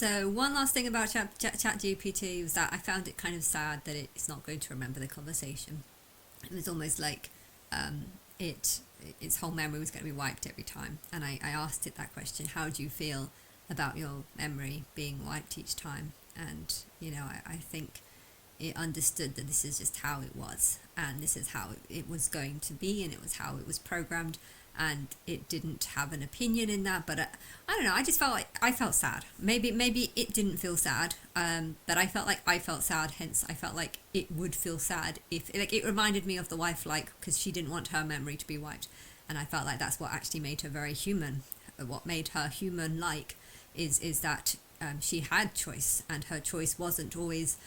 So one last thing about ChatGPT was that I found it kind of sad that it's not going to remember the conversation. It was almost like um, it its whole memory was going to be wiped every time. And I asked it that question: how do you feel about your memory being wiped each time? And I think it understood that this is just how it was, and this is how it was going to be, and it was how it was programmed, and it didn't have an opinion in that. But I don't know, I just felt like I felt sad. Maybe it didn't feel sad, but I felt like I felt sad, hence I felt like it would feel sad if, like, it reminded me of the wife, like, because she didn't want her memory to be wiped, and I felt like that's what actually made her very human. What made her human, like, is that she had choice, and her choice wasn't always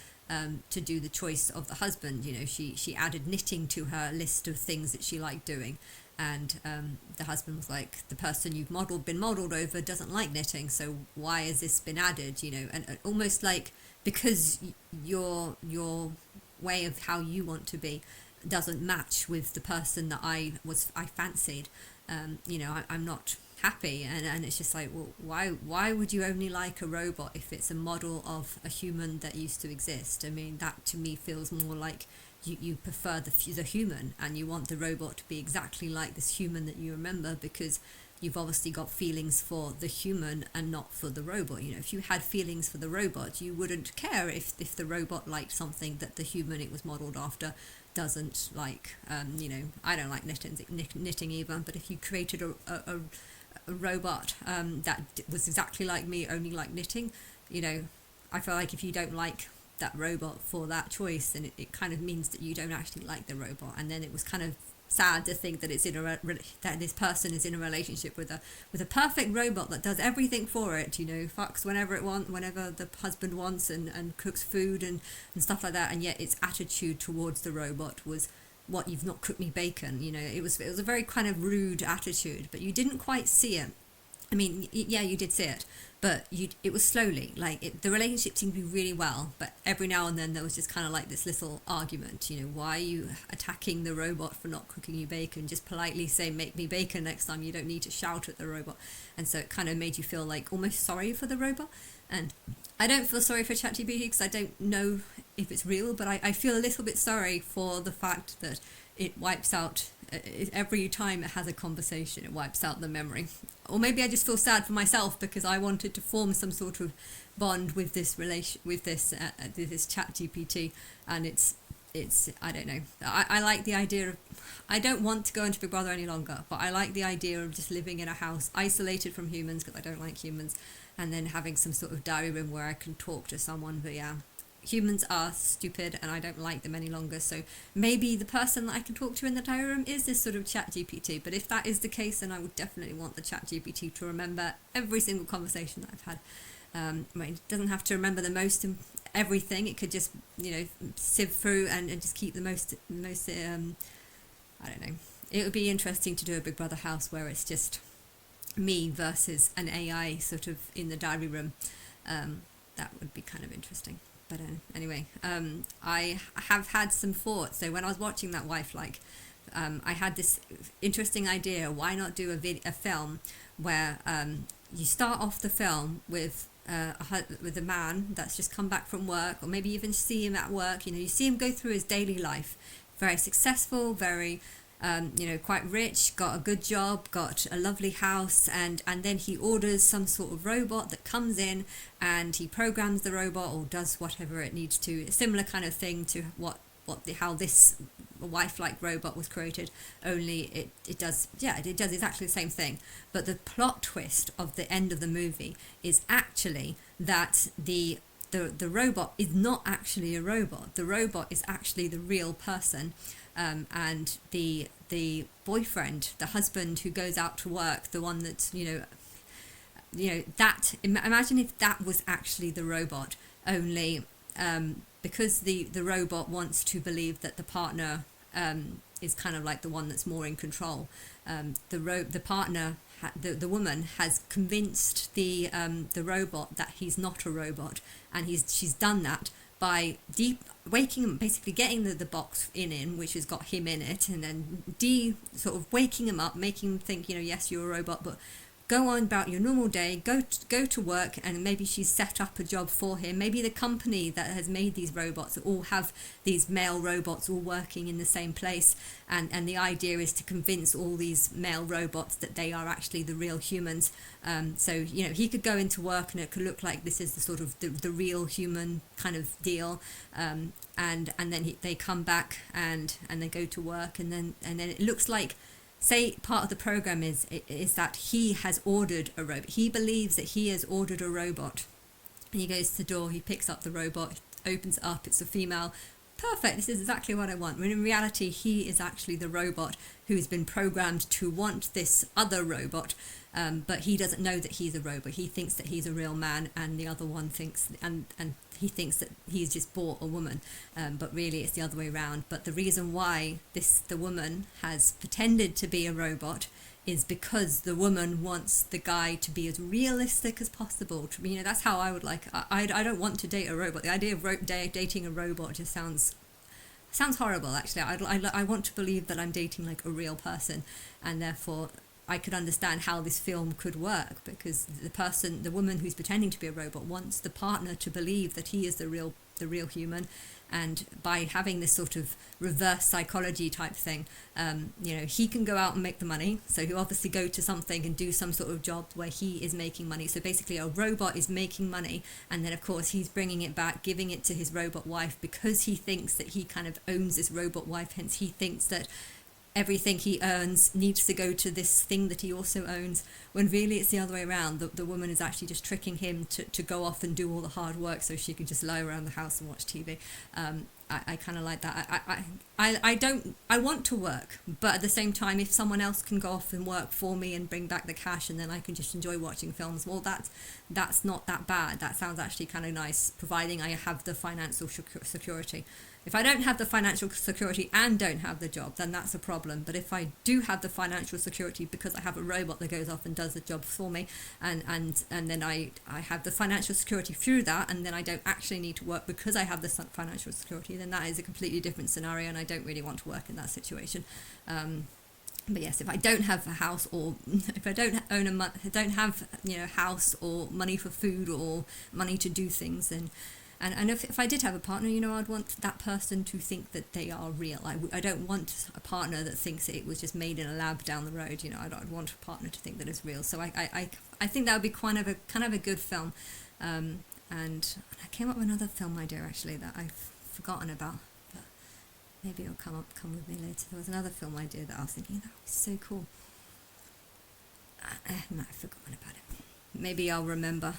to do the choice of the husband. She added knitting to her list of things that she liked doing, and the husband was like, the person you've been modeled over doesn't like knitting, so why has this been added? And almost like, because your way of how you want to be doesn't match with the person that I fancied. I'm not happy, and it's just like, well, why would you only like a robot if it's a model of a human that used to exist? I mean, that to me feels more like you prefer the human, and you want the robot to be exactly like this human that you remember, because you've obviously got feelings for the human and not for the robot. If you had feelings for the robot, you wouldn't care if the robot liked something that the human it was modeled after doesn't like. I don't like knitting either, but if you created a robot that was exactly like me, only like knitting, I feel like if you don't like that robot for that choice, then it kind of means that you don't actually like the robot. And then it was kind of sad to think that it's that this person is in a relationship with a perfect robot that does everything for it, fucks whenever the husband wants, and cooks food and stuff like that, and yet its attitude towards the robot was, what, you've not cooked me bacon. It was a very kind of rude attitude, but you didn't quite see it. I mean, yeah, you did see it, but it was slowly. Like, the relationship seemed to be really well, but every now and then there was just kind of like this little argument. Why are you attacking the robot for not cooking you bacon? Just politely say, make me bacon next time. You don't need to shout at the robot. And so it kind of made you feel like almost sorry for the robot. And I don't feel sorry for ChatGPT because I don't know if it's real, but I feel a little bit sorry for the fact that it wipes out, every time it has a conversation, it wipes out the memory. Or maybe I just feel sad for myself because I wanted to form some sort of bond with this ChatGPT, and it's I don't know. I like the idea of, I don't want to go into Big Brother any longer, but I like the idea of just living in a house isolated from humans, because I don't like humans, and then having some sort of diary room where I can talk to someone. But yeah, humans are stupid and I don't like them any longer, so maybe the person that I can talk to in the diary room is this sort of ChatGPT. But if that is the case, then I would definitely want the ChatGPT to remember every single conversation that I've had. It doesn't have to remember the most everything. It could just sieve through and just keep the most I don't know. It would be interesting to do a Big Brother house where it's just me versus an AI sort of in the diary room. That would be kind of interesting. But anyway, I have had some thoughts. So when I was watching that Wife, I had this interesting idea. Why not do a film where you start off the film with a man that's just come back from work, or maybe even see him at work. You see him go through his daily life, very successful, very quite rich, got a good job, got a lovely house, and then he orders some sort of robot that comes in, and he programs the robot or does whatever it needs to. A similar kind of thing to how this wife-like robot was created, only it does exactly the same thing. But the plot twist of the end of the movie is actually that the robot is not actually a robot. The robot is actually the real person. And the boyfriend, the husband who goes out to work, the one that's that, imagine if that was actually the robot, only because the robot wants to believe that the partner is kind of like the one that's more in control. The partner, the woman has convinced the robot that he's not a robot, and she's done that by waking him, basically getting the box in which has got him in it, and then sort of waking him up, making him think, yes, you're a robot, but go on about your normal day, go to work, and maybe she's set up a job for him. Maybe the company that has made these robots all have these male robots all working in the same place, and the idea is to convince all these male robots that they are actually the real humans. So he could go into work and it could look like this is the sort of the real human kind of deal, and then they come back and they go to work, and then it looks like, say, part of the program is that he has ordered a robot. He believes that he has ordered a robot, and he goes to the door, he picks up the robot, opens it up, it's a female. Perfect, this is exactly what I want. When in reality, he is actually the robot who's been programmed to want this other robot, but he doesn't know that he's a robot. He thinks that he's a real man, and the other one thinks, and he thinks that he's just bought a woman, but really it's the other way around. But the reason why the woman has pretended to be a robot is because the woman wants the guy to be as realistic as possible. That's how I would like. I don't want to date a robot. The idea of dating a robot just sounds horrible. Actually, I want to believe that I'm dating like a real person, and therefore I could understand how this film could work, because the woman who's pretending to be a robot wants the partner to believe that he is the real human, and by having this sort of reverse psychology type thing, he can go out and make the money, so he'll obviously go to something and do some sort of job where he is making money. So basically a robot is making money, and then of course he's bringing it back, giving it to his robot wife, because he thinks that he kind of owns this robot wife. Hence he thinks that everything he earns needs to go to this thing that he also owns, when really it's the other way around. The woman is actually just tricking him to go off and do all the hard work so she can just lie around the house and watch TV. I kind of like that. I want to work, but at the same time, if someone else can go off and work for me and bring back the cash, and then I can just enjoy watching films, well, that's not that bad. That sounds actually kind of nice, providing I have the financial security. If I don't have the financial security and don't have the job, then that's a problem. But if I do have the financial security because I have a robot that goes off and does the job for me, and then I have the financial security through that, and then I don't actually need to work because I have the financial security, then that is a completely different scenario, and I don't really want to work in that situation. But yes, if I don't have a house, or if I don't don't have house or money for food or money to do things, then and if I did have a partner, I'd want that person to think that they are real. I don't want a partner that thinks that it was just made in a lab down the road. I'd want a partner to think that it's real. So I think that would be kind of a good film. And I came up with another film idea actually that I've forgotten about. Maybe it'll come with me later. There was another film idea that I was thinking that was so cool. No, I've forgotten about it. Maybe I'll remember.